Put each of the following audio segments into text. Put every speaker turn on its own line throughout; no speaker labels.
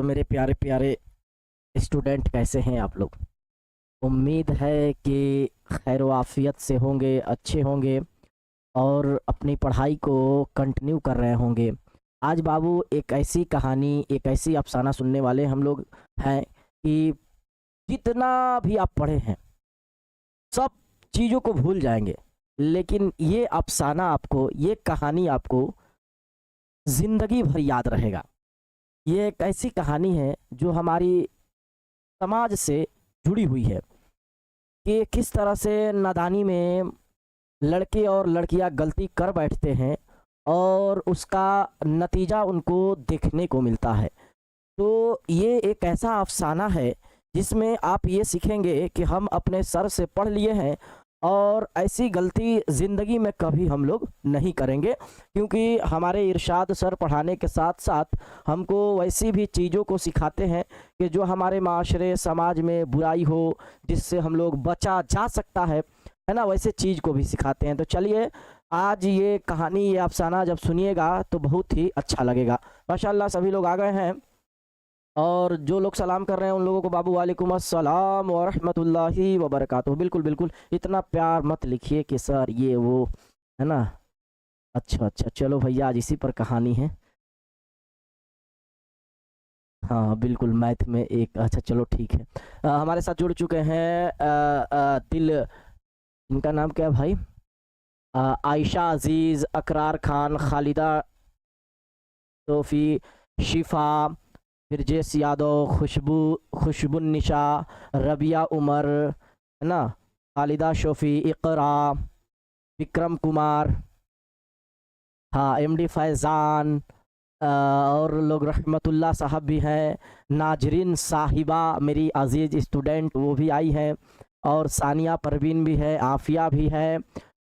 तो मेरे प्यारे प्यारे स्टूडेंट कैसे हैं आप लोग। उम्मीद है कि खैर आफियत से होंगे, अच्छे होंगे और अपनी पढ़ाई को कंटिन्यू कर रहे होंगे। आज बाबू एक ऐसी कहानी, एक ऐसी अफसाना सुनने वाले हम लोग हैं कि जितना भी आप पढ़े हैं सब चीज़ों को भूल जाएंगे, लेकिन ये अफसाना आपको, ये कहानी आपको ज़िंदगी भर याद रहेगा। ये एक ऐसी कहानी है जो हमारी समाज से जुड़ी हुई है कि किस तरह से नादानी में लड़के और लड़कियां गलती कर बैठते हैं और उसका नतीजा उनको देखने को मिलता है। तो ये एक ऐसा अफसाना है जिसमें आप ये सीखेंगे कि हम अपने सर से पढ़ लिए हैं और ऐसी गलती ज़िंदगी में कभी हम लोग नहीं करेंगे, क्योंकि हमारे इरशाद सर पढ़ाने के साथ साथ हमको वैसी भी चीज़ों को सिखाते हैं कि जो हमारे माशरे समाज में बुराई हो, जिससे हम लोग बचा जा सकता है ना, वैसे चीज़ को भी सिखाते हैं। तो चलिए आज ये कहानी, ये अफसाना जब सुनिएगा तो बहुत ही अच्छा लगेगा। माशाल्लाह सभी लोग आ गए हैं और जो लोग सलाम कर रहे हैं उन लोगों को बाबू वालेकुम अस्सलाम व रहमतुल्लाहि व बरकातुहू। बिल्कुल बिल्कुल, इतना प्यार मत लिखिए कि सर ये वो, है ना। अच्छा अच्छा, चलो भैया आज इसी पर कहानी है। हाँ बिल्कुल, मैथ में एक, अच्छा चलो ठीक है। हमारे साथ जुड़ चुके हैं दिल, इनका नाम क्या है भाई? आयशा अजीज़, अकरार खान, खालिदा, तोफ़ी, शिफा, फिरजेस यादव, खुशबुन्निशा, रबिया उमर, है ना, खालिदा शोफ़ी, इकरा, विक्रम कुमार, हाँ एमडी फैज़ान, और लोग रहमतुल्लाह साहब भी हैं, नाजरीन साहिबा मेरी अजीज़ स्टूडेंट वो भी आई है, और सानिया परवीन भी है, आफिया भी है,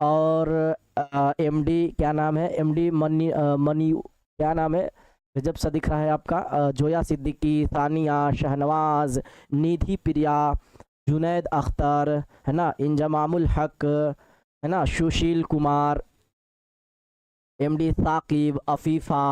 और एमडी क्या नाम है, एमडी मनी क्या नाम है, जब सा दिख रहा है आपका, जोया सिद्दीकी, सानिया, शहनवाज, निधि प्रिया, जुनैद अख्तर, है ना, इंजमामुल हक, है ना, सुशील कुमार, एमडी साकिब, अफीफ़ा,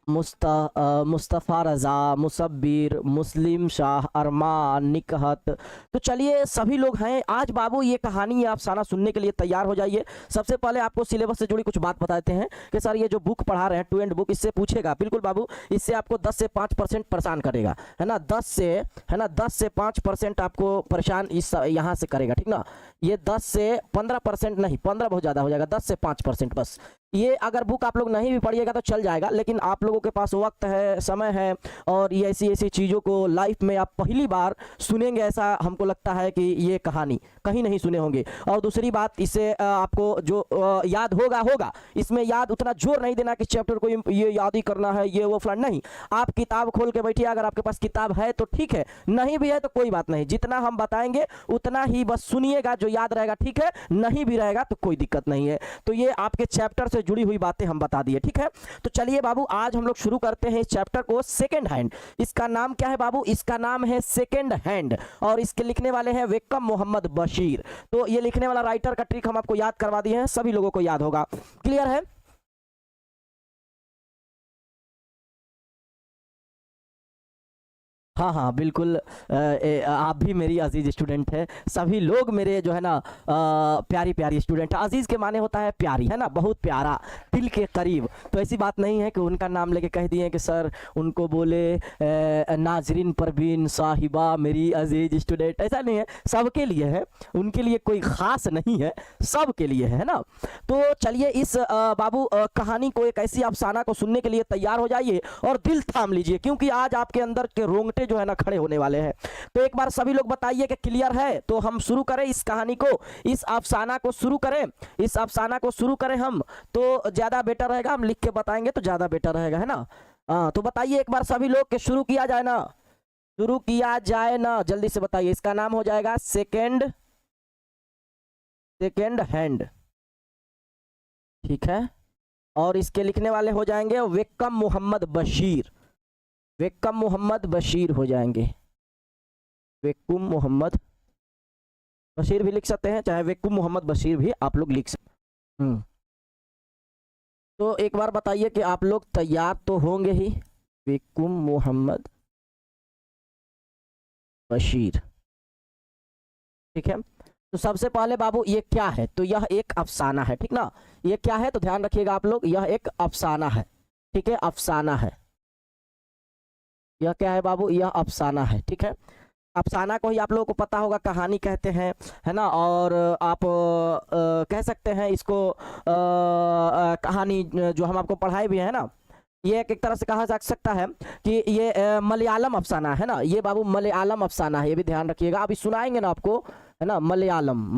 मुस्तफ़ा रज़ा, मुसब्बिर, मुस्लिम शाह, अरमान, निकहत। तो चलिए सभी लोग हैं आज बाबू ये कहानी, ये अफसाना सुनने के लिए तैयार हो जाइए। सबसे पहले आपको सिलेबस से जुड़ी कुछ बात बताते हैं कि सर ये जो बुक पढ़ा रहे हैं टू एंड बुक, इससे पूछेगा बिल्कुल बाबू, इससे आपको 10 से 5% परेशान करेगा, है ना, 10 से, है ना, 10 से 5% आपको परेशान इस यहाँ से करेगा, ठीक ना। ये 10 से 15% नहीं, 15 बहुत ज़्यादा हो जाएगा, 10 से 5% बस। ये अगर बुक आप लोग नहीं भी पढ़िएगा तो चल जाएगा, लेकिन आप लोगों के पास वक्त है, समय है, और ये ऐसी ऐसी चीज़ों को लाइफ में आप पहली बार सुनेंगे, ऐसा हमको लगता है कि ये कहानी कहीं नहीं सुने होंगे। और दूसरी बात, इससे आपको जो याद होगा, इसमें याद उतना जोर नहीं देना कि चैप्टर को ये याद ही करना है, ये वो फलाना नहीं। आप किताब खोल के बैठिए, अगर आपके पास किताब है तो ठीक है, नहीं भी है तो कोई बात नहीं, जितना हम बताएंगे उतना ही बस सुनिएगा, जो याद रहेगा ठीक है, नहीं भी रहेगा तो कोई दिक्कत नहीं है। तो ये आपके चैप्टर से जुड़ी हुई बातें हम बता दिए, ठीक है। तो चलिए बाबू आज हम लोग शुरू करते हैं इस चैप्टर को, सेकंड हैंड। इसका नाम क्या है बाबू? इसका नाम है सेकंड हैंड, और इसके लिखने वाले हैं वेक्कम मोहम्मद बशीर। तो ये लिखने वाला राइटर का ट्रिक हम आपको याद करवा दिए हैं, सभी लोगों को याद होगा। क्लियर है? हाँ हाँ बिल्कुल, आप भी मेरी अजीज़ स्टूडेंट है, सभी लोग मेरे जो है ना प्यारी प्यारी स्टूडेंट है। अजीज़ के माने होता है प्यारी, है ना, बहुत प्यारा, दिल के करीब। तो ऐसी बात नहीं है कि उनका नाम लेके कह दिए कि सर उनको बोले नाजरीन परवीन साहिबा मेरी अजीज़ स्टूडेंट, ऐसा नहीं है, सबके लिए है, उनके लिए कोई ख़ास नहीं है, सबके लिए है ना। तो चलिए इस बाबू कहानी को, एक ऐसी अफसाना को सुनने के लिए तैयार हो जाइए और दिल थाम लीजिए, क्योंकि आज आपके अंदर के रोंगटे जो है ना खड़े होने वाले हैं। तो एक बार सभी लोग बताइए कि क्लियर है, तो हम शुरू करें इस कहानी को, इस अफसाना को शुरू करें, इस अफसाना को शुरू करें हम, तो ज़्यादा बेटर रहेगा, हम लिख के बताएंगे तो ज़्यादा बेटर रहेगा, है ना। हाँ तो बताइए एक बार सभी लोग कि शुरू किया जाए ना, शुरू किया जाए ना, जल्दी से बताइए। इसका नाम हो जाएगा सेकेंड हैंड, ठीक है, और इसके लिखने वाले हो जाएंगे वेक्कम मोहम्मद बशीर, वेक्कम मोहम्मद बशीर हो जाएंगे, वेक्कुम मोहम्मद बशीर भी लिख सकते हैं, चाहे वेक्कुम मोहम्मद बशीर भी आप लोग लिख सकते हैं। तो एक बार बताइए कि आप लोग तैयार तो होंगे ही, बिकुम मोहम्मद बशीर। ठीक है, तो सबसे पहले बाबू ये क्या है, तो यह एक अफसाना है, ठीक ना। ये क्या है तो ध्यान रखिएगा आप लोग, यह एक अफसाना है, ठीक है, अफसाना है। यह क्या है बाबू, यह अफसाना है, ठीक है। अफसाना को ही आप लोगों को पता होगा कहानी कहते हैं, है ना। और आप कह सकते हैं इसको कहानी जो हम आपको पढ़ाए भी है ना, ये एक तरह से कहा जा सकता है कि ये मलयालम अफसाना है ना, ये बाबू मलयालम अफसाना है, ये भी ध्यान रखिएगा। अभी सुनाएंगे ना आपको, है ना, मलयालम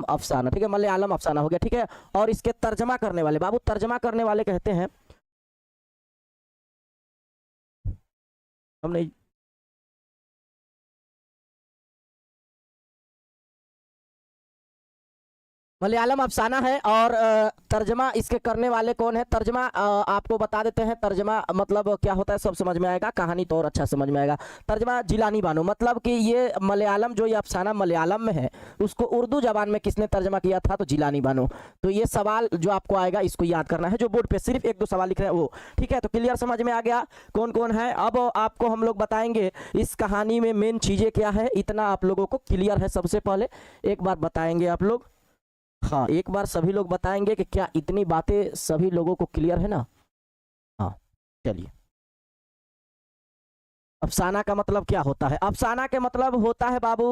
अफसाना, ठीक है, मलयालम अफसाना हो गया, ठीक है। और इसके तर्जमा करने वाले बाबू, तर्जमा करने वाले कहते हैं, हमने मलयालम अफसाना है। और तर्जमा इसके करने वाले कौन है, तर्जमा आपको बता देते हैं। तर्जमा मतलब क्या होता है सब समझ में आएगा, कहानी तो और अच्छा समझ में आएगा। तर्जमा जिलानी बानो, मतलब कि ये मलयालम जो ये अफसाना मलयालम में है, उसको उर्दू जबान में किसने तर्जमा किया था, तो जिलानी बानो। तो ये सवाल जो आपको आएगा इसको याद करना है, जो बोर्ड पे सिर्फ एक दो सवाल लिख रहे हैं वो, ठीक है। तो क्लियर समझ में आ गया कौन कौन है। अब आपको हम लोग बताएंगे इस कहानी में मेन चीजें क्या है, इतना आप लोगों को क्लियर है। सबसे पहले एक बार बताएंगे आप लोग, हाँ एक बार सभी लोग बताएंगे कि क्या इतनी बातें सभी लोगों को क्लियर है ना। हाँ चलिए, अफसाना का मतलब क्या होता है, अफसाना के मतलब होता है बाबू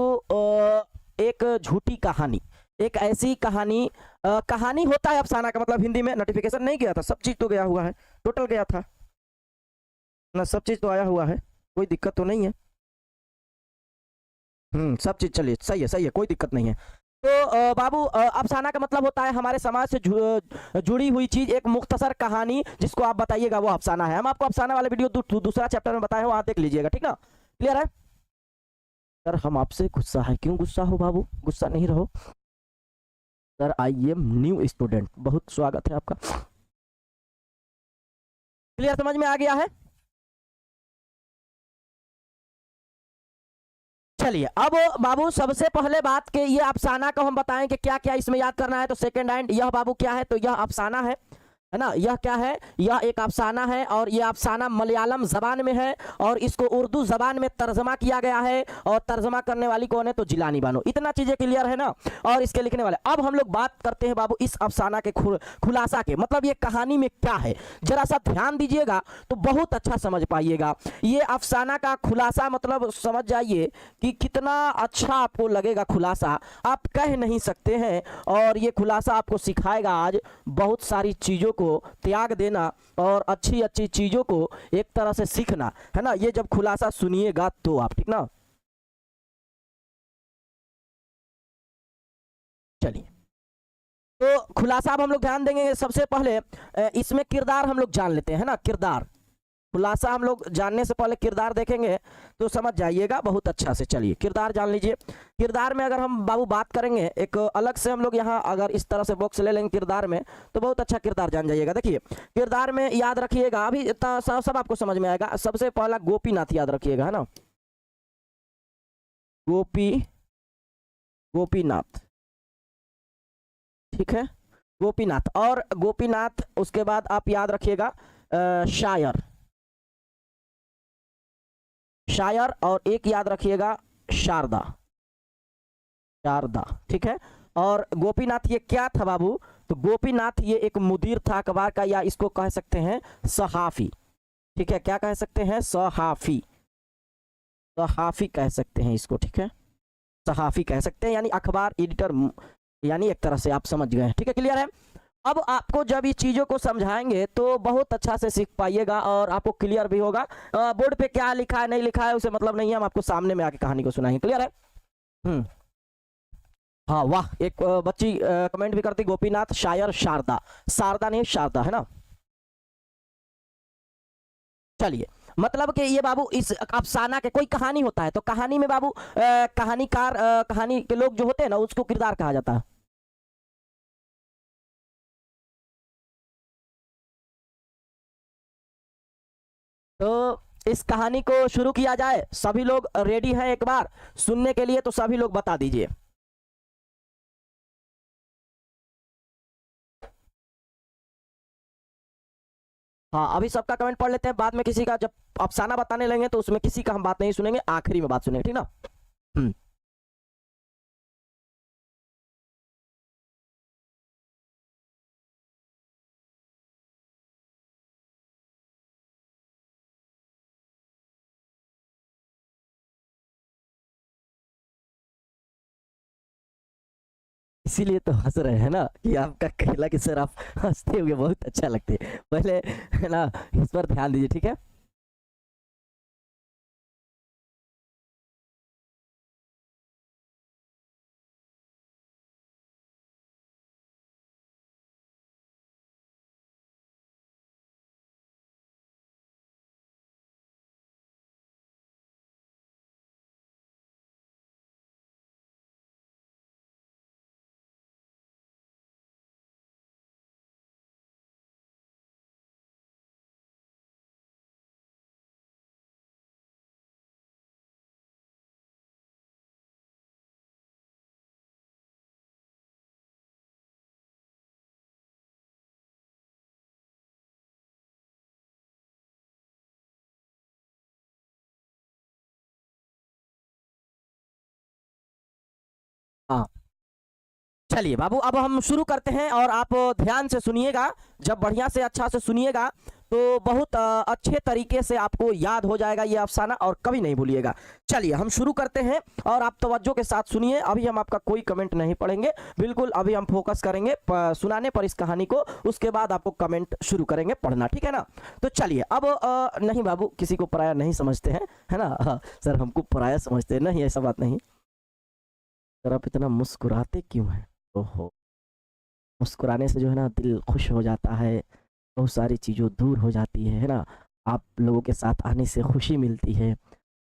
एक झूठी कहानी, एक ऐसी कहानी, कहानी होता है अफसाना का मतलब। हिंदी में नोटिफिकेशन नहीं गया था, सब चीज तो गया हुआ है, टोटल गया था ना, सब चीज तो आया हुआ है, कोई दिक्कत तो नहीं है। सब चीज चलिए सही है, कोई दिक्कत नहीं है। तो बाबू अफसाना का मतलब होता है हमारे समाज से जुड़ी हुई चीज, एक मुख्तसर कहानी जिसको आप बताइएगा वो अफसाना है। हम आपको अफसाना वाले वीडियो दूसरा चैप्टर में बताए हो, वहां देख लीजिएगा, ठीक ना, क्लियर है। सर हम आपसे गुस्सा है, क्यों गुस्सा हो बाबू, गुस्सा नहीं रहो। Sir I am new student, बहुत स्वागत है आपका। क्लियर समझ में आ गया है। चलिए अब बाबू सबसे पहले बात के ये अफसाना को हम बताएं कि क्या क्या इसमें याद करना है। तो सेकंड हैंड यह बाबू क्या है, तो यह अफसाना है ना, यह क्या है, यह एक अफसाना है। और यह अफसाना मलयालम जबान में है और इसको उर्दू जबान में तर्जमा किया गया है। और तर्जमा करने वाली कौन है, तो जिलानी बानो। इतना चीजें क्लियर है ना। और इसके लिखने वाले, अब हम लोग बात करते हैं बाबू इस अफसाना के खुलासा के, मतलब ये कहानी में क्या है, जरा सा ध्यान दीजिएगा तो बहुत अच्छा समझ पाइएगा। ये अफसाना का खुलासा मतलब समझ जाइए कि कितना अच्छा आपको लगेगा खुलासा, आप कह नहीं सकते हैं। और ये खुलासा आपको सिखाएगा आज बहुत सारी चीज़ों को त्याग देना और अच्छी अच्छी चीज़ों को एक तरह से सीखना, है ना। ये जब खुलासा सुनिएगा तो आप, ठीक ना। चलिए तो खुलासा अब हम लोग ध्यान देंगे। सबसे पहले इसमें किरदार हम लोग जान लेते हैं, है ना, किरदार। खुलासा हम लोग जानने से पहले किरदार देखेंगे तो समझ जाइएगा बहुत अच्छा से। चलिए किरदार जान लीजिए। किरदार में अगर हम बाबू बात करेंगे एक अलग से, हम लोग यहाँ अगर इस तरह से बॉक्स ले लेंगे किरदार में, तो बहुत अच्छा किरदार जान जाइएगा। देखिए किरदार में याद रखिएगा, अभी इतना सब आपको समझ में आएगा। सबसे पहला गोपीनाथ याद रखिएगा, है ना, गोपीनाथ, ठीक है, गोपीनाथ। और गोपीनाथ उसके बाद आप याद रखिएगा शायर, शायर। और एक याद रखिएगा शारदा, शारदा, ठीक है। और गोपीनाथ ये क्या था बाबू, तो गोपीनाथ ये एक मुदीर था अखबार का, या इसको कह सकते हैं सहाफी, ठीक है। क्या कह सकते हैं, सहाफी, सहाफी कह सकते हैं इसको, ठीक है, सहाफी कह सकते हैं, यानी अखबार एडिटर, यानी एक तरह से आप समझ गए, ठीक है, क्लियर है। अब आपको जब ये चीज़ों को समझाएंगे तो बहुत अच्छा से सीख पाइएगा और आपको क्लियर भी होगा। बोर्ड पे क्या लिखा है नहीं लिखा है उसे मतलब नहीं है, हम आपको सामने में आके कहानी को सुनाएंगे, क्लियर है। हम्म, हाँ वाह, एक बच्ची कमेंट भी करती, गोपीनाथ शायर शारदा, शारदा नहीं शारदा, है ना। चलिए मतलब कि ये बाबू इस अफसाना के कोई कहानी होता है तो कहानी में बाबू कहानीकार, कहानी के लोग जो होते हैं ना उसको किरदार कहा जाता है। तो इस कहानी को शुरू किया जाए, सभी लोग रेडी हैं एक बार सुनने के लिए, तो सभी लोग बता दीजिए। हाँ, अभी सबका कमेंट पढ़ लेते हैं, बाद में किसी का जब अफसाना बताने लगेंगे तो उसमें किसी का हम बात नहीं सुनेंगे, आखिरी में बात सुनेंगे, ठीक ना। हम्म। इसीलिए तो हंस रहे हैं ना कि आपका कहला कि सर आप हंसते हुए बहुत अच्छा लगते हैं, पहले है ना, इस पर ध्यान दीजिए, ठीक है। हाँ, चलिए बाबू, अब हम शुरू करते हैं और आप ध्यान से सुनिएगा। जब बढ़िया से अच्छा से सुनिएगा तो बहुत अच्छे तरीके से आपको याद हो जाएगा ये अफसाना और कभी नहीं भूलिएगा। चलिए हम शुरू करते हैं और आप तवज्जो के साथ सुनिए। अभी हम आपका कोई कमेंट नहीं पढ़ेंगे, बिल्कुल अभी हम फोकस करेंगे सुनाने पर इस कहानी को, उसके बाद आपको कमेंट शुरू करेंगे पढ़ना, ठीक है ना। तो चलिए अब नहीं बाबू, किसी को पराया नहीं समझते हैं, है ना। हाँ, सर हमको पराया समझते हैं, नहीं ऐसा बात नहीं। सर आप इतना मुस्कुराते क्यों हैं? ओहो, मुस्कुराने से जो है ना दिल खुश हो जाता है, बहुत सारी चीज़ों दूर हो जाती है ना। आप लोगों के साथ आने से खुशी मिलती है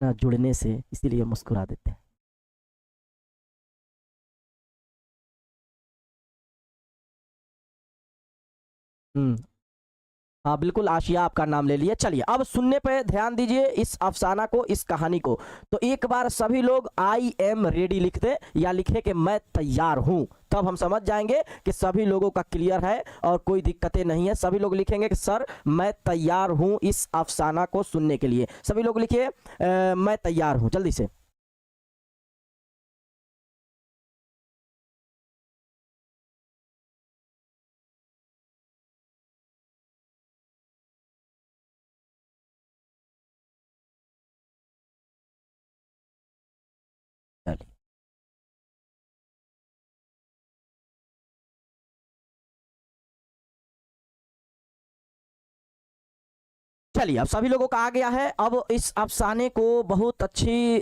ना, जुड़ने से, इसीलिए मुस्कुरा देते हैं। हम्म। हाँ बिल्कुल, आशिया आपका नाम ले लिए। चलिए अब सुनने पे ध्यान दीजिए इस अफसाना को, इस कहानी को। तो एक बार सभी लोग आई एम रेडी लिख दे या लिखे कि मैं तैयार हूं, तब हम समझ जाएंगे कि सभी लोगों का क्लियर है और कोई दिक्कतें नहीं है। सभी लोग लिखेंगे कि सर मैं तैयार हूं इस अफसाना को सुनने के लिए। सभी लोग लिखिए मैं तैयार हूं, जल्दी से। चलिए चलिए, अब सभी लोगों का आ गया है। अब इस अफसाने को बहुत अच्छी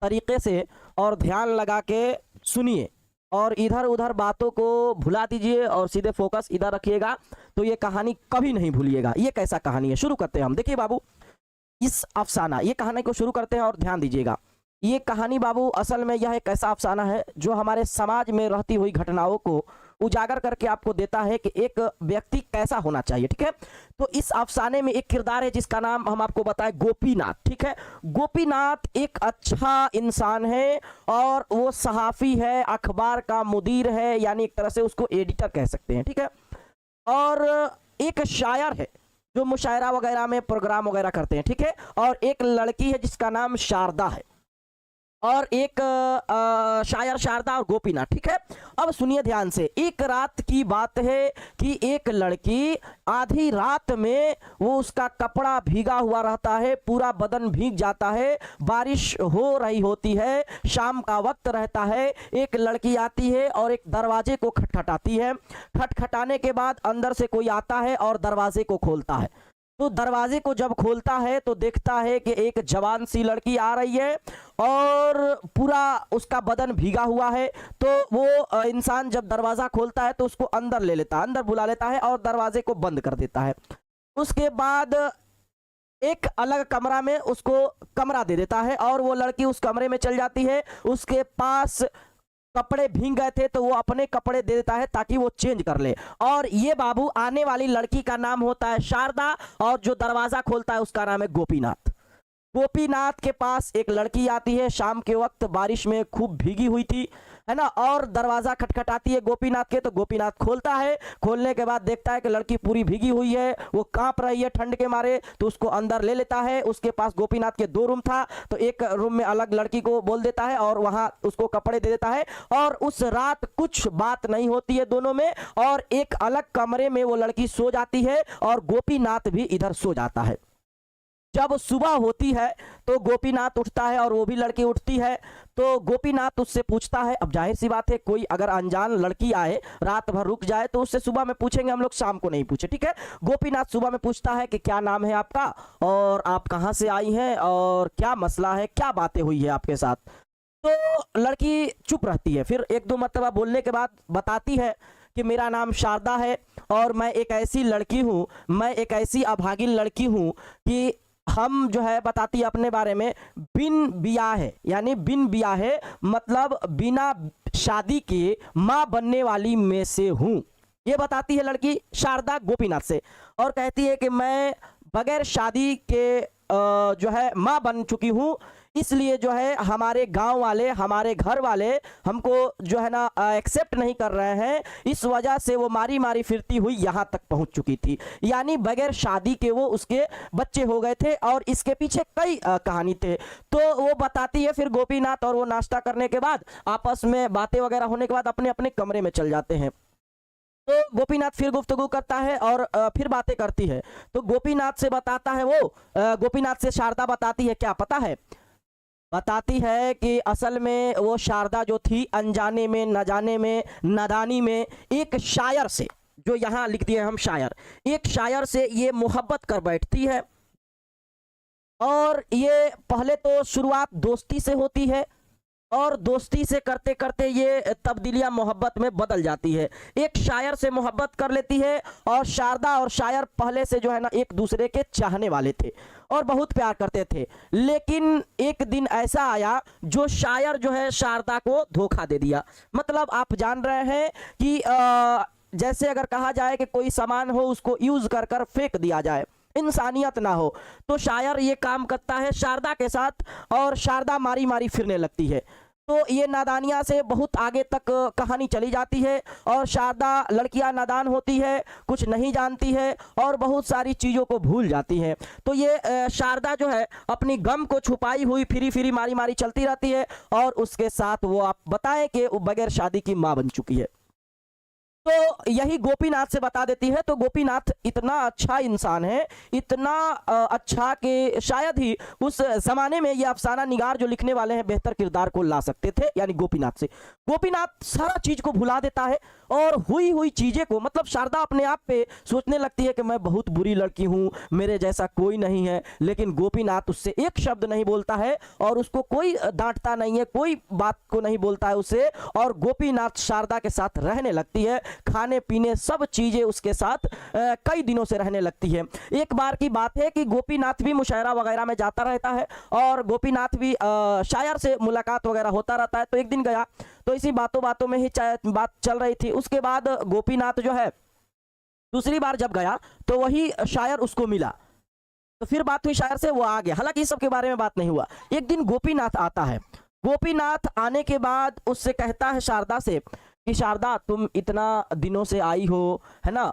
तरीके से और ध्यान लगा के सुनिए और इधर उधर बातों को भुला दीजिए और सीधे फोकस इधर रखिएगा, तो ये कहानी कभी नहीं भूलिएगा। ये कैसा कहानी है, शुरू करते हैं हम। देखिए बाबू, इस अफसाना, ये कहानी को शुरू करते हैं और ध्यान दीजिएगा। ये कहानी बाबू असल में यह एक ऐसा अफसाना है जो हमारे समाज में रहती हुई घटनाओं को उजागर करके आपको देता है कि एक व्यक्ति कैसा होना चाहिए, ठीक है। तो इस अफसाने में एक किरदार है जिसका नाम हम आपको बताएं गोपीनाथ, ठीक है। गोपीनाथ एक अच्छा इंसान है और वो सहाफ़ी है, अखबार का मुदीर है, यानी एक तरह से उसको एडिटर कह सकते हैं, ठीक है। और एक शायर है जो मुशायरा वगैरह में प्रोग्राम वगैरह करते हैं, ठीक है। और एक लड़की है जिसका नाम शारदा है, और एक शायर शारदा और गोपीनाथ, ठीक है। अब सुनिए ध्यान से। एक रात की बात है कि एक लड़की आधी रात में, वो उसका कपड़ा भीगा हुआ रहता है, पूरा बदन भीग जाता है, बारिश हो रही होती है, शाम का वक्त रहता है। एक लड़की आती है और एक दरवाजे को खटखटाती है। खटखटाने के बाद अंदर से कोई आता है और दरवाजे को खोलता है। तो दरवाजे को जब खोलता है तो देखता है कि एक जवान सी लड़की आ रही है और पूरा उसका बदन भीगा हुआ है। तो वो इंसान जब दरवाज़ा खोलता है तो उसको अंदर ले लेता है, अंदर बुला लेता है और दरवाजे को बंद कर देता है। उसके बाद एक अलग कमरा में उसको कमरा दे देता है और वो लड़की उस कमरे में चल जाती है। उसके पास कपड़े भीग गए थे तो वो अपने कपड़े दे देता है ताकि वो चेंज कर ले। और ये बाबू आने वाली लड़की का नाम होता है शारदा और जो दरवाजा खोलता है उसका नाम है गोपीनाथ। गोपीनाथ के पास एक लड़की आती है, शाम के वक्त बारिश में खूब भीगी हुई थी, है ना, और दरवाजा खटखटाती है गोपीनाथ के। तो गोपीनाथ खोलता है, खोलने के बाद देखता है कि लड़की पूरी भीगी हुई है, वो कांप रही है ठंड के मारे, तो उसको अंदर ले लेता है। उसके पास गोपीनाथ के 2 रूम था, तो एक रूम में अलग लड़की को बोल देता है और वहां उसको कपड़े दे देता है, और उस रात कुछ बात नहीं होती है दोनों में, और एक अलग कमरे में वो लड़की सो जाती है और गोपीनाथ भी इधर सो जाता है। जब सुबह होती है तो गोपीनाथ उठता है और वो भी लड़की उठती है, तो गोपीनाथ उससे पूछता है, अब जाहिर सी बात है कोई अगर अनजान लड़की आए रात भर रुक जाए तो उससे सुबह में पूछेंगे हम लोग, शाम को नहीं पूछे, ठीक है। गोपीनाथ सुबह में पूछता है कि क्या नाम है आपका और आप कहाँ से आई हैं और क्या मसला है, क्या बातें हुई है आपके साथ। तो लड़की चुप रहती है, फिर 1-2 मरतबा बोलने के बाद बताती है कि मेरा नाम शारदा है और मैं एक ऐसी लड़की हूँ, मैं एक ऐसी अभागिन लड़की हूँ कि हम जो है बताती है अपने बारे में, बिन बियाहे, यानी बिन बियाहे मतलब बिना शादी के माँ बनने वाली में से हूँ। ये बताती है लड़की शारदा गोपीनाथ से, और कहती है कि मैं बगैर शादी के जो है माँ बन चुकी हूँ, इसलिए जो है हमारे गांव वाले, हमारे घर वाले हमको जो है ना एक्सेप्ट नहीं कर रहे हैं, इस वजह से वो मारी मारी फिरती हुई यहाँ तक पहुँच चुकी थी। यानी बगैर शादी के वो उसके बच्चे हो गए थे, और इसके पीछे कई कहानी थे। तो वो बताती है, फिर गोपीनाथ और वो नाश्ता करने के बाद आपस में बातें वगैरह होने के बाद अपने अपने कमरे में चल जाते हैं। तो गोपीनाथ फिर गुफ्तगू करता है और फिर बातें करती है। तो गोपीनाथ से बताता है वो, गोपीनाथ से शारदा बताती है, क्या पता है, बताती है कि असल में वो शारदा जो थी अनजाने में, न जाने में, नादानी में एक शायर से, जो यहाँ लिख दिए हम शायर, एक शायर से ये मोहब्बत कर बैठती है। और ये पहले तो शुरुआत दोस्ती से होती है, और दोस्ती से करते करते ये तब्दीलियां मोहब्बत में बदल जाती है। एक शायर से मोहब्बत कर लेती है, और शारदा और शायर पहले से जो है ना एक दूसरे के चाहने वाले थे और बहुत प्यार करते थे। लेकिन एक दिन ऐसा आया जो शायर जो है शारदा को धोखा दे दिया। मतलब आप जान रहे हैं कि जैसे अगर कहा जाए कि कोई सामान हो उसको यूज कर कर फेंक दिया जाए, इंसानियत ना हो, तो शायर ये काम करता है शारदा के साथ, और शारदा मारी मारी फिरने लगती है। तो ये नादानिया से बहुत आगे तक कहानी चली जाती है, और शारदा, लड़कियां नादान होती है, कुछ नहीं जानती है और बहुत सारी चीज़ों को भूल जाती है। तो ये शारदा जो है अपनी गम को छुपाई हुई फिरी फिरी मारी मारी चलती रहती है, और उसके साथ वो आप बताएं कि वो बगैर शादी की माँ बन चुकी है। तो यही गोपीनाथ से बता देती है। तो गोपीनाथ इतना अच्छा इंसान है, इतना अच्छा कि शायद ही उस जमाने में ये अफसाना निगार जो लिखने वाले हैं बेहतर किरदार को ला सकते थे, यानी गोपीनाथ से। गोपीनाथ सारा चीज को भुला देता है, और हुई हुई चीजें को, मतलब शारदा अपने आप पे सोचने लगती है कि मैं बहुत बुरी लड़की हूँ, मेरे जैसा कोई नहीं है, लेकिन गोपीनाथ उससे एक शब्द नहीं बोलता है, और उसको कोई डांटता नहीं है, कोई बात को नहीं बोलता है उससे, और गोपीनाथ शारदा के साथ रहने लगती है, खाने पीने सब चीजें उसके साथ कई दिनों से रहने लगती है। एक बार की बात है कि गोपीनाथ भी मुशायरा वगैरह में जाता रहता है, और गोपीनाथ भी शायर से मुलाकात वगैरह होता रहता है। तो एक दिन गया, तो इसी बातों बातों में ही बात चल रही थी। उसके बाद गोपीनाथ जो है दूसरी बार जब गया तो वही शायर उसको मिला, तो फिर बात हुई शायर से, वो आ गया। हालांकि इस सब के बारे में बात नहीं हुआ। एक दिन गोपीनाथ आता है, गोपीनाथ आने के बाद उससे कहता है शारदा से कि शारदा, तुम इतना दिनों से आई हो, है ना,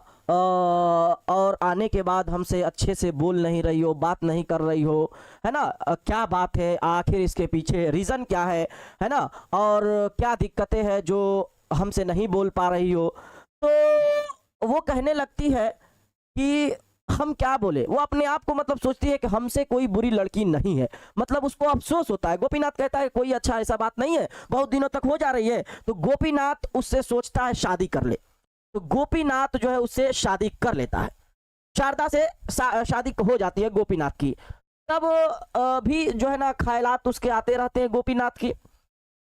और आने के बाद हमसे अच्छे से बोल नहीं रही हो, बात नहीं कर रही हो, है ना, क्या बात है, आखिर इसके पीछे रीज़न क्या है ना, और क्या दिक्कतें हैं जो हमसे नहीं बोल पा रही हो। तो वो कहने लगती है कि हम क्या बोले, वो अपने आप को मतलब सोचती है कि हमसे कोई बुरी लड़की नहीं है, मतलब उसको अफसोस होता है। गोपीनाथ कहता है कोई अच्छा ऐसा बात नहीं है, बहुत दिनों तक हो जा रही है। तो गोपीनाथ उससे सोचता है शादी कर ले, तो गोपीनाथ जो है उससे शादी कर लेता है। शारदा से शादी हो जाती है गोपीनाथ की। तब भी जो है ना ख्यालात उसके आते रहते हैं गोपीनाथ की,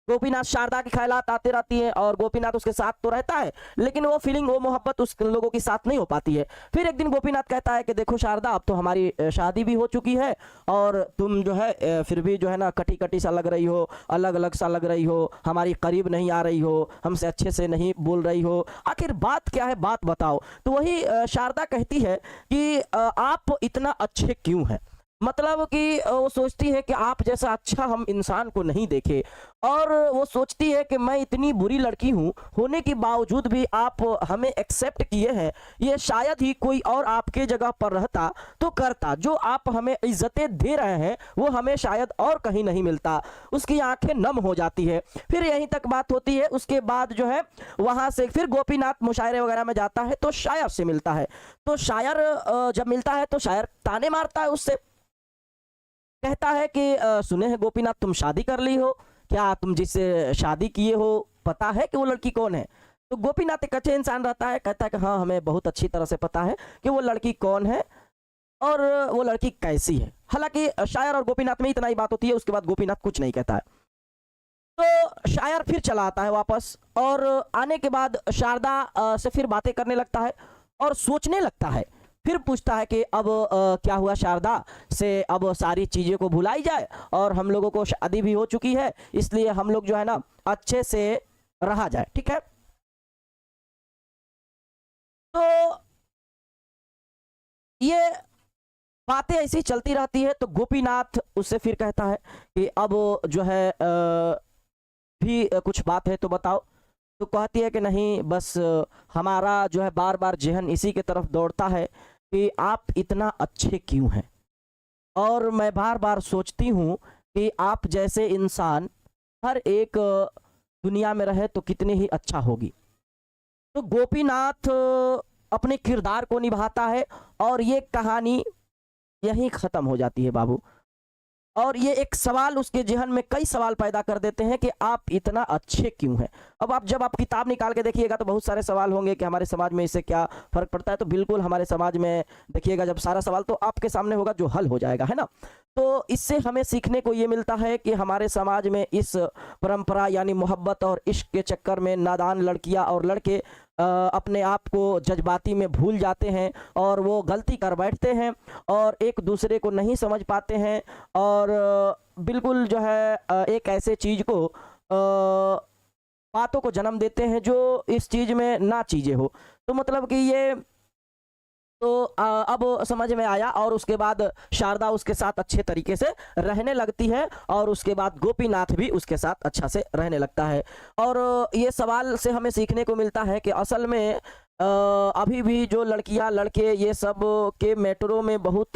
गोपीनाथ शारदा की ख्यालात आती रहती हैं, और गोपीनाथ उसके साथ तो रहता है, लेकिन वो फीलिंग, वो मोहब्बत उस लोगों के साथ नहीं हो पाती है। फिर एक दिन गोपीनाथ कहता है कि देखो शारदा, अब तो हमारी शादी भी हो चुकी है, और तुम जो है फिर भी जो है ना कटी कटी सा लग रही हो, अलग अलग सा लग रही हो, हमारी करीब नहीं आ रही हो, हमसे अच्छे से नहीं बोल रही हो, आखिर बात क्या है, बात बताओ। तो वही शारदा कहती है कि आप इतना अच्छे क्यों हैं, मतलब कि वो सोचती है कि आप जैसा अच्छा हम इंसान को नहीं देखे, और वो सोचती है कि मैं इतनी बुरी लड़की हूँ होने के बावजूद भी आप हमें एक्सेप्ट किए हैं, ये शायद ही कोई और आपके जगह पर रहता तो करता। जो आप हमें इज्जतें दे रहे हैं वो हमें शायद और कहीं नहीं मिलता। उसकी आंखें नम हो जाती है। फिर यहीं तक बात होती है। उसके बाद जो है वहां से फिर गोपीनाथ मुशायरे वगैरह में जाता है तो शायर से मिलता है। तो शायर जब मिलता है तो शायर ताने मारता है उससे, कहता है कि सुने हैं गोपीनाथ तुम शादी कर ली हो, क्या तुम जिससे शादी किए हो पता है कि वो लड़की कौन है? तो गोपीनाथ एक अच्छे इंसान रहता है, कहता है कि हाँ हमें बहुत अच्छी तरह से पता है कि वो लड़की कौन है और वो लड़की कैसी है। हालांकि शायर और गोपीनाथ में इतना ही बात होती है, उसके बाद गोपीनाथ कुछ नहीं कहता है। तो शायर फिर चला आता है वापस, और आने के बाद शारदा से फिर बातें करने लगता है और सोचने लगता है। फिर पूछता है कि अब क्या हुआ शारदा से, अब सारी चीज़ें को भुलाई जाए और हम लोगों को शादी भी हो चुकी है, इसलिए हम लोग जो है ना अच्छे से रहा जाए, ठीक है। तो ये बातें ऐसी चलती रहती है। तो गोपीनाथ उससे फिर कहता है कि अब जो है भी कुछ बात है तो बताओ। तो कहती है कि नहीं बस हमारा जो है बार बार जहन इसी की तरफ दौड़ता है कि आप इतना अच्छे क्यों हैं, और मैं बार बार सोचती हूँ कि आप जैसे इंसान हर एक दुनिया में रहे तो कितनी ही अच्छा होगी। तो गोपीनाथ अपने किरदार को निभाता है और ये कहानी यहीं ख़त्म हो जाती है बाबू। और ये एक सवाल उसके जहन में कई सवाल पैदा कर देते हैं कि आप इतना अच्छे क्यों हैं। अब आप जब आप किताब निकाल के देखिएगा तो बहुत सारे सवाल होंगे कि हमारे समाज में इससे क्या फ़र्क पड़ता है। तो बिल्कुल हमारे समाज में देखिएगा जब सारा सवाल तो आपके सामने होगा जो हल हो जाएगा, है ना। तो इससे हमें सीखने को ये मिलता है कि हमारे समाज में इस परंपरा यानी मोहब्बत और इश्क के चक्कर में नादान लड़कियां और लड़के अपने आप को जज्बाती में भूल जाते हैं और वो गलती कर बैठते हैं और एक दूसरे को नहीं समझ पाते हैं, और बिल्कुल जो है एक ऐसे चीज़ को बातों को जन्म देते हैं जो इस चीज़ में ना चीज़ें हो। तो मतलब कि ये तो अब समझ में आया, और उसके बाद शारदा उसके साथ अच्छे तरीके से रहने लगती है और उसके बाद गोपीनाथ भी उसके साथ अच्छा से रहने लगता है। और ये सवाल से हमें सीखने को मिलता है कि असल में अभी भी जो लड़कियां लड़के ये सब के मैटरों में बहुत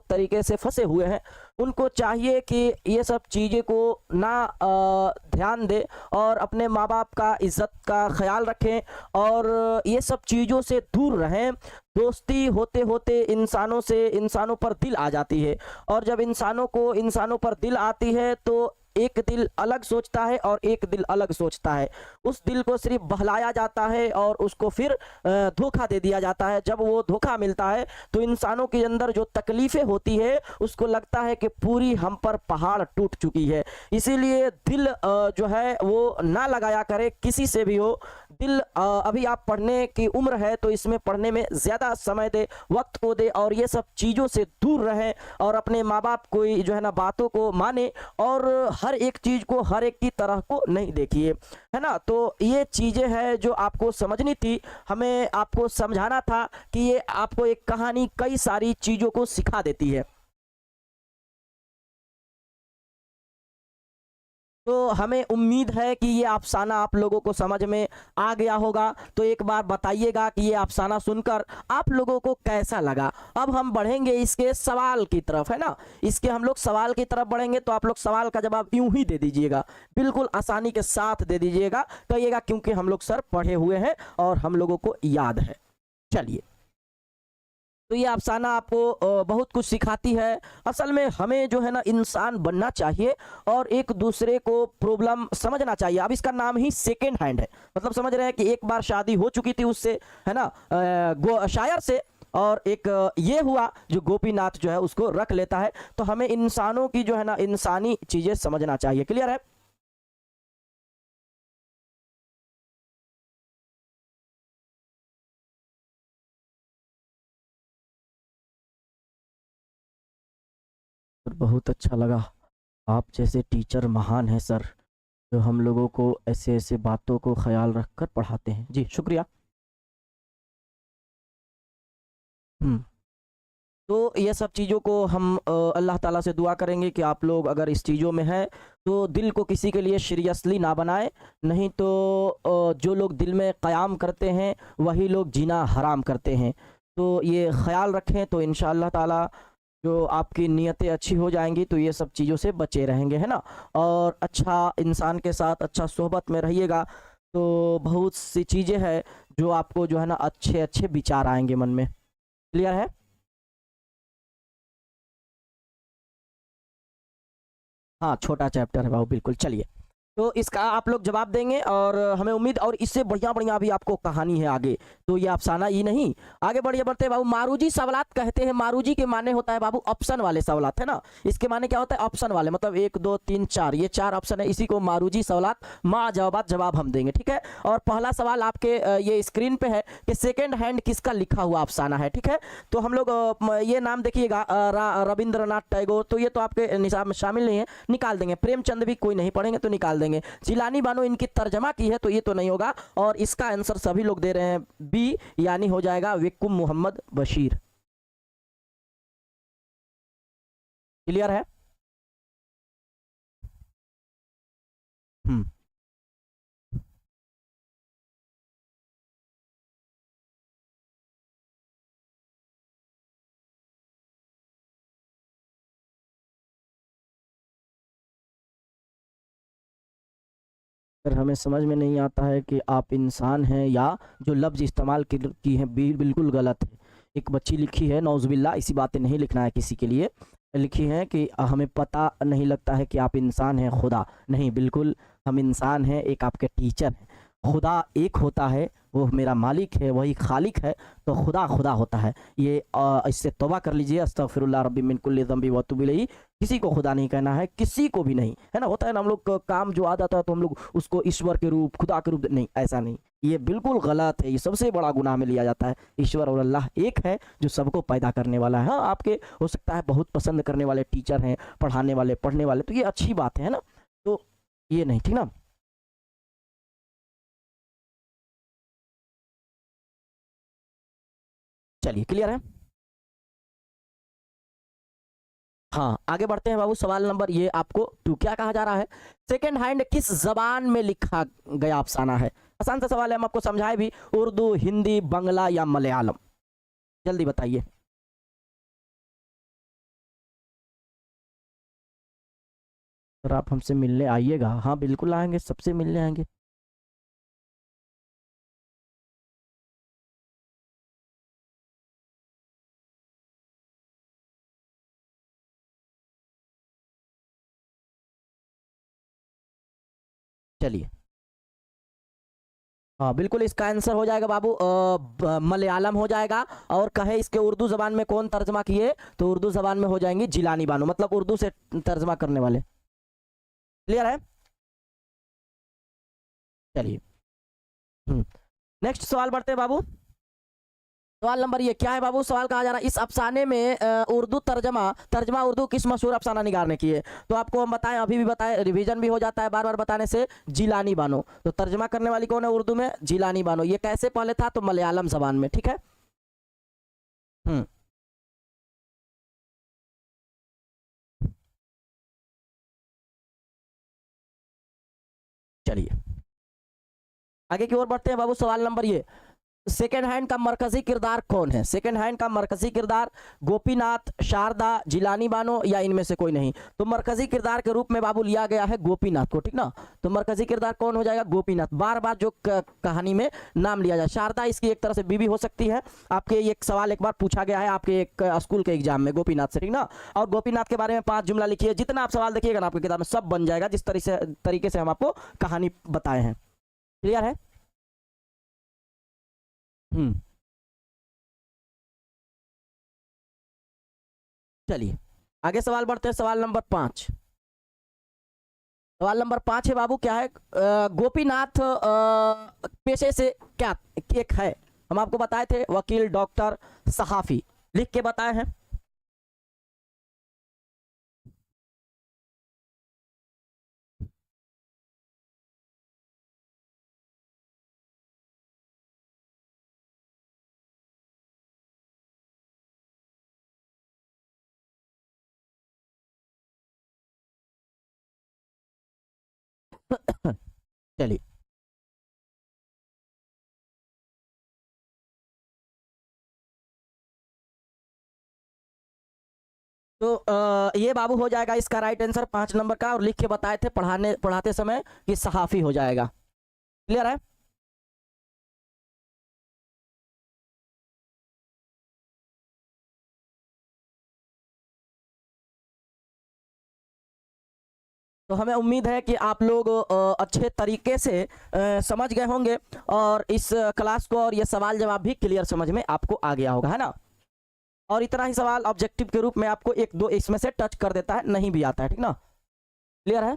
तरीके से फंसे हुए हैं, उनको चाहिए कि ये सब चीज़ें को ना ध्यान दे और अपने माँ बाप का इज्जत का ख्याल रखें और ये सब चीज़ों से दूर रहें। दोस्ती होते होते इंसानों पर दिल आ जाती है, और जब इंसानों पर दिल आती है तो एक दिल अलग सोचता है और एक दिल अलग सोचता है। उस दिल को सिर्फ बहलाया जाता है और उसको फिर धोखा दे दिया जाता है। जब वो धोखा मिलता है तो इंसानों के अंदर जो तकलीफ़ें होती है उसको लगता है कि पूरी हम पर पहाड़ टूट चुकी है। इसीलिए दिल जो है वो ना लगाया करे किसी से भी हो। दिल अभी आप पढ़ने की उम्र है तो इसमें पढ़ने में ज़्यादा समय दे, वक्त को दे, और ये सब चीज़ों से दूर रहें और अपने माँ बाप को जो है ना बातों को माने, और हर एक चीज़ को हर एक की तरह को नहीं देखिए, है ना। तो ये चीज़ें हैं जो आपको समझनी थी, हमें आपको समझाना था कि ये आपको एक कहानी कई सारी चीज़ों को सिखा देती है। तो हमें उम्मीद है कि ये अफ़साना आप लोगों को समझ में आ गया होगा। तो एक बार बताइएगा कि ये अफ़साना सुनकर आप लोगों को कैसा लगा। अब हम बढ़ेंगे इसके सवाल की तरफ, है ना। इसके हम लोग सवाल की तरफ बढ़ेंगे तो आप लोग सवाल का जवाब यूं ही दे दीजिएगा, बिल्कुल आसानी के साथ दे दीजिएगा, कहिएगा क्योंकि हम लोग सर पढ़े हुए हैं और हम लोगों को याद है। चलिए, तो ये अफ़साना आपको बहुत कुछ सिखाती है। असल में हमें जो है ना इंसान बनना चाहिए और एक दूसरे को प्रॉब्लम समझना चाहिए। अब इसका नाम ही सेकेंड हैंड है, मतलब समझ रहे हैं कि एक बार शादी हो चुकी थी उससे, है ना, शायर से, और एक ये हुआ जो गोपीनाथ जो है उसको रख लेता है। तो हमें इंसानों की जो है ना इंसानी चीज़ें समझना चाहिए। क्लियर है। बहुत अच्छा लगा। आप जैसे टीचर महान हैं सर, जो हम लोगों को ऐसे ऐसे बातों को ख्याल रखकर पढ़ाते हैं। जी शुक्रिया। हम्म। तो ये सब चीज़ों को हम अल्लाह ताला से दुआ करेंगे कि आप लोग अगर इस चीज़ों में हैं तो दिल को किसी के लिए सीरियसली ना बनाए, नहीं तो जो लोग दिल में क़याम करते हैं वही लोग जीना हराम करते हैं। तो ये ख़्याल रखें तो इंशाअल्लाह ताला जो आपकी नीयतें अच्छी हो जाएंगी तो ये सब चीज़ों से बचे रहेंगे, है ना। और अच्छा इंसान के साथ अच्छा सोहबत में रहिएगा तो बहुत सी चीज़ें हैं जो आपको जो है ना अच्छे अच्छे विचार आएंगे मन में। क्लियर है? हाँ, छोटा चैप्टर है बाबू, बिल्कुल। चलिए, तो इसका आप लोग जवाब देंगे और हमें उम्मीद, और इससे बढ़िया बढ़िया अभी आपको कहानी है आगे, तो ये अफसाना ही नहीं। आगे बढ़िए, बढ़ते हैं बाबू। मारूजी सवालात कहते हैं, मारूजी के माने होता है बाबू ऑप्शन वाले सवालात, है ना। इसके माने क्या होता है? ऑप्शन वाले, मतलब 1 2 3 4, ये 4 ऑप्शन है, इसी को मारूजी सवालात, माँ जवाबात, जवाब हम देंगे, ठीक है। और पहला सवाल आपके ये स्क्रीन पे है कि सेकेंड हैंड किसका लिखा हुआ अफसाना है, ठीक है। तो हम लोग ये नाम देखिएगा, रविंद्रनाथ टैगोर, तो ये तो आपके निसाब में शामिल नहीं है, निकाल देंगे। प्रेमचंद भी कोई नहीं पढ़ेंगे तो निकाल देंगे। जिलानी बानो इनकी तर्जमा की है तो ये तो नहीं होगा, और इसका आंसर सभी लोग दे रहे हैं बी, यानी हो जाएगा विक्कुम मोहम्मद बशीर। क्लियर है? हम्म। फिर हमें समझ में नहीं आता है कि आप इंसान हैं या जो लफ्ज़ इस्तेमाल की है बिल्कुल गलत है। एक बच्ची लिखी है, नौजुबिल्ला, इसी बातें नहीं लिखना है किसी के लिए। लिखी है कि हमें पता नहीं लगता है कि आप इंसान हैं खुदा। नहीं, बिल्कुल हम इंसान हैं, एक आपके टीचर हैं। खुदा एक होता है, वो मेरा मालिक है, वही खालिक है, तो खुदा खुदा होता है। ये इससे तौबा कर लीजिए, अस्तगफिरुल्लाह रब्बी मिन कुल्ली ज़ंबी व अतूबु इलैही। किसी को खुदा नहीं कहना है, किसी को भी नहीं, है ना। होता है ना हम लोग का काम जो आ जाता है तो हम लोग उसको ईश्वर के रूप, खुदा के रूप, नहीं, ऐसा नहीं। ये बिल्कुल गलत है, ये सबसे बड़ा गुनाह में लिया जाता है। ईश्वर और अल्लाह एक है जो सबको पैदा करने वाला है। हाँ, आपके हो सकता है बहुत पसंद करने वाले टीचर हैं, पढ़ाने वाले, पढ़ने वाले, तो ये अच्छी बात है ना। तो ये नहीं, ठीक ना। चलिए, क्लियर है। हाँ, आगे बढ़ते हैं बाबू। सवाल नंबर ये आपको टू, क्या कहा जा रहा है? सेकेंड हैंड किस जबान में लिखा गया अफसाना है? आसान सा सवाल है, हम आपको समझाए भी। उर्दू, हिंदी, बंगला या मलयालम? जल्दी बताइए। सर आप हमसे मिलने आइएगा। हाँ बिल्कुल आएंगे, सबसे मिलने आएंगे। चलिए, हाँ बिल्कुल, इसका आंसर हो जाएगा बाबू मलयालम हो जाएगा। और कहे इसके उर्दू जबान में कौन तर्जमा किए, तो उर्दू जबान में हो जाएंगी जिलानी बानो, मतलब उर्दू से तर्जमा करने वाले। क्लियर है? चलिए। नेक्स्ट सवाल बढ़ते हैं बाबू। सवाल नंबर ये क्या है बाबू? सवाल कहा जा रहा है इस अफसाने में उर्दू तर्जमा तर्जमा उर्दू किस मशहूर अफसाना निगार ने किए? तो आपको हम बताएं, अभी भी बताएं, रिवीजन भी हो जाता है बार बार बताने से। जिलानी बानो, तो तर्जमा करने वाली कौन है उर्दू में? जिलानी बानो। ये कैसे पहले था? तो मलयालम जबान में, ठीक है। हम्म। चलिए, आगे की ओर बढ़ते हैं बाबू। सवाल नंबर ये, सेकेंड हैंड का मरकजी किरदार कौन है? सेकेंड हैंड का मरकजी किरदार गोपीनाथ, शारदा, जिलानी बानो या इनमें से कोई नहीं? तो मरकजी किरदार के रूप में बाबू लिया गया है गोपीनाथ को, ठीक ना। तो मरकजी किरदार कौन हो जाएगा? गोपीनाथ। बार बार जो कहानी में नाम लिया जाए, शारदा इसकी एक तरह से बीवी हो सकती है। आपके एक सवाल एक बार पूछा गया है आपके एक स्कूल के एग्जाम में गोपीनाथ से, ठीक ना। और गोपीनाथ के बारे में 5 जुमला लिखिए, जितना आप सवाल देखिएगा ना आपकी किताब में सब बन जाएगा, जिस तरीके से हम आपको कहानी बताए हैं। क्लियर है? हम्म। चलिए, आगे सवाल बढ़ते हैं। सवाल नंबर 5। सवाल नंबर 5 है बाबू, क्या है? गोपीनाथ पेशे से क्या एक है? हम आपको बताए थे, वकील, डॉक्टर, सहाफी। लिख के बताए हैं। चलिए, तो ये बाबू हो जाएगा इसका राइट आंसर 5 नंबर का, और लिख के बताए थे पढ़ाते समय कि सहाफ़ी हो जाएगा। क्लियर है? तो हमें उम्मीद है कि आप लोग अच्छे तरीके से समझ गए होंगे, और इस क्लास को और ये सवाल जवाब भी क्लियर समझ में आपको आ गया होगा, है ना। और इतना ही सवाल ऑब्जेक्टिव के रूप में आपको एक दो इसमें से टच कर देता है, नहीं भी आता है, ठीक ना। क्लियर है?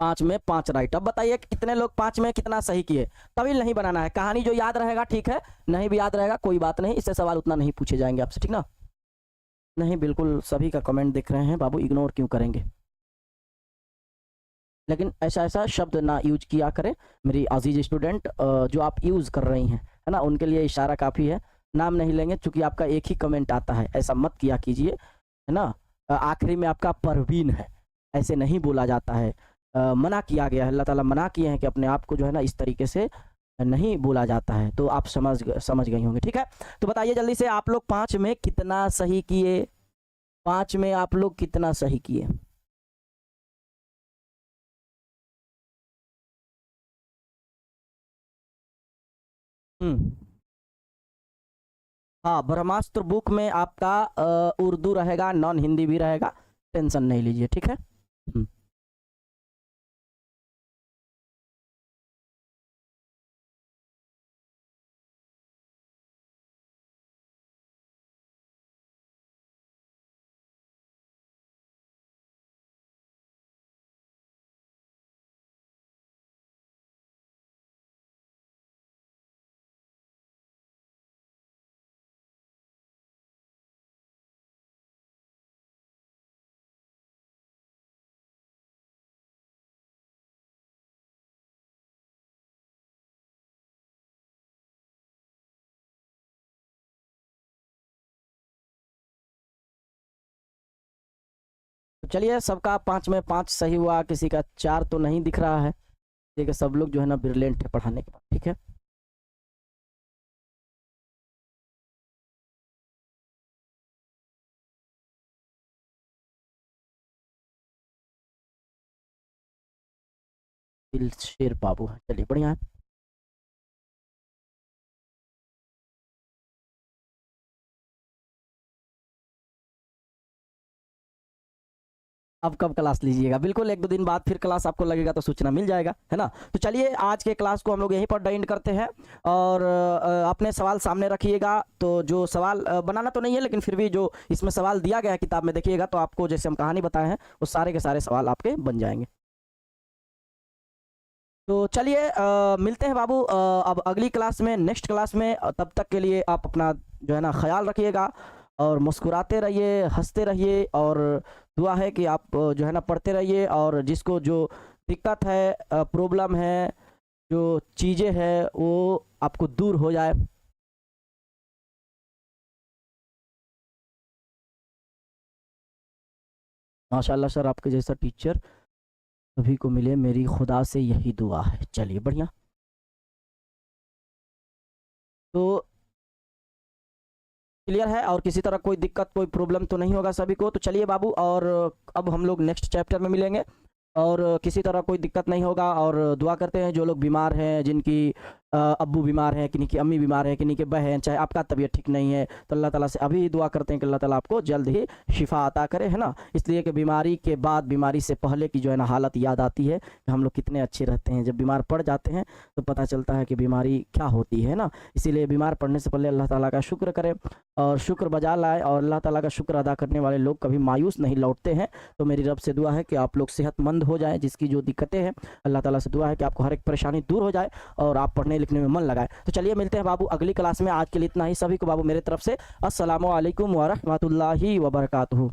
पांच में पांच राइट। अब बताइए कि कितने लोग पांच में कितना सही किए। तभी नहीं बनाना है, कहानी जो याद रहेगा ठीक है, नहीं भी याद रहेगा कोई बात नहीं, इससे सवाल उतना नहीं पूछे जाएंगे आपसे, ठीक ना। नहीं, बिल्कुल सभी का कमेंट देख रहे हैं बाबू, इग्नोर क्यों करेंगे। लेकिन ऐसा ऐसा शब्द ना यूज किया करें मेरी अजीज स्टूडेंट, जो आप यूज कर रही हैं, है ना, उनके लिए इशारा काफ़ी है। नाम नहीं लेंगे क्योंकि आपका एक ही कमेंट आता है, ऐसा मत किया कीजिए, है ना। आखिरी में आपका परवीन है, ऐसे नहीं बोला जाता है। मना किया गया है, अल्लाह ताला मना किए हैं कि अपने आप को जो है ना इस तरीके से नहीं बोला जाता है। तो आप समझ गई होंगे, ठीक है। तो बताइए जल्दी से, आप लोग पाँच में कितना सही किए? पाँच में आप लोग कितना सही किए? हम्म, हाँ, ब्रह्मास्त्र बुक में आपका उर्दू रहेगा, नॉन हिंदी भी रहेगा, टेंशन नहीं लीजिए, ठीक है। तो चलिए, सबका पाँच में पाँच सही हुआ, किसी का चार तो नहीं दिख रहा है। ठीक है, सब लोग जो है ना ब्रिलियंट है पढ़ाने के बाद, ठीक है। दिल शेर बाबू है, चलिए बढ़िया है। अब कब क्लास लीजिएगा? बिल्कुल एक दो दिन बाद फिर क्लास आपको लगेगा तो सूचना मिल जाएगा, है ना। तो चलिए, आज के क्लास को हम लोग यहीं पर एंड करते हैं, और अपने सवाल सामने रखिएगा। तो जो सवाल बनाना तो नहीं है, लेकिन फिर भी जो इसमें सवाल दिया गया है किताब में देखिएगा, तो आपको जैसे हम कहानी बताए हैं वो सारे के सारे सवाल आपके बन जाएंगे। तो चलिए, मिलते हैं बाबू अब अगली क्लास में, नेक्स्ट क्लास में। तब तक के लिए आप अपना जो है ना ख्याल रखिएगा, और मुस्कुराते रहिए, हंसते रहिए, और दुआ है कि आप जो है ना पढ़ते रहिए, और जिसको जो दिक्कत है, प्रॉब्लम है, जो चीज़ें हैं वो आपको दूर हो जाए। माशाल्लाह सर, आपके जैसा टीचर सभी को मिले, मेरी खुदा से यही दुआ है। चलिए बढ़िया। तो क्लियर है, और किसी तरह कोई दिक्कत कोई प्रॉब्लम तो नहीं होगा सभी को। तो चलिए बाबू, और अब हम लोग नेक्स्ट चैप्टर में मिलेंगे, और किसी तरह कोई दिक्कत नहीं होगा। और दुआ करते हैं जो लोग बीमार हैं, जिनकी अब्बू बीमार हैं, किन्हीं की अम्मी बीमार हैं, किन्हीं के बहन, चाहे आपका तबीयत ठीक नहीं है, तो अल्लाह ताला से अभी दुआ करते हैं कि अल्लाह ताला आपको जल्द ही शिफा अता करे, है ना। इसलिए कि बीमारी के बाद, बीमारी से पहले की जो है ना हालत याद आती है कि हम लोग कितने अच्छे रहते हैं। जब बीमार पड़ जाते हैं तो पता चलता है कि बीमारी क्या होती है ना। इसीलिए बीमार पड़ने से पहले अल्लाह ताला का शुक्र करें, और शुक्र बजा लाए, और अल्लाह ताला का शुक्र अदा करने वाले लोग कभी मायूस नहीं लौटते हैं। तो मेरी रब से दुआ है कि आप लोग सेहतमंद हो जाएं, जिसकी जो दिक्कतें हैं, अल्लाह ताला से दुआ है कि आपको हर एक परेशानी दूर हो जाए, और आप पढ़ने लिखने में मन लगाए। तो चलिए, मिलते हैं बाबू अगली क्लास में। आज के लिए इतना ही। सभी को बाबू मेरे तरफ से अस्सलामु अलैकुम व रहमतुल्लाहि व बरकातुहू।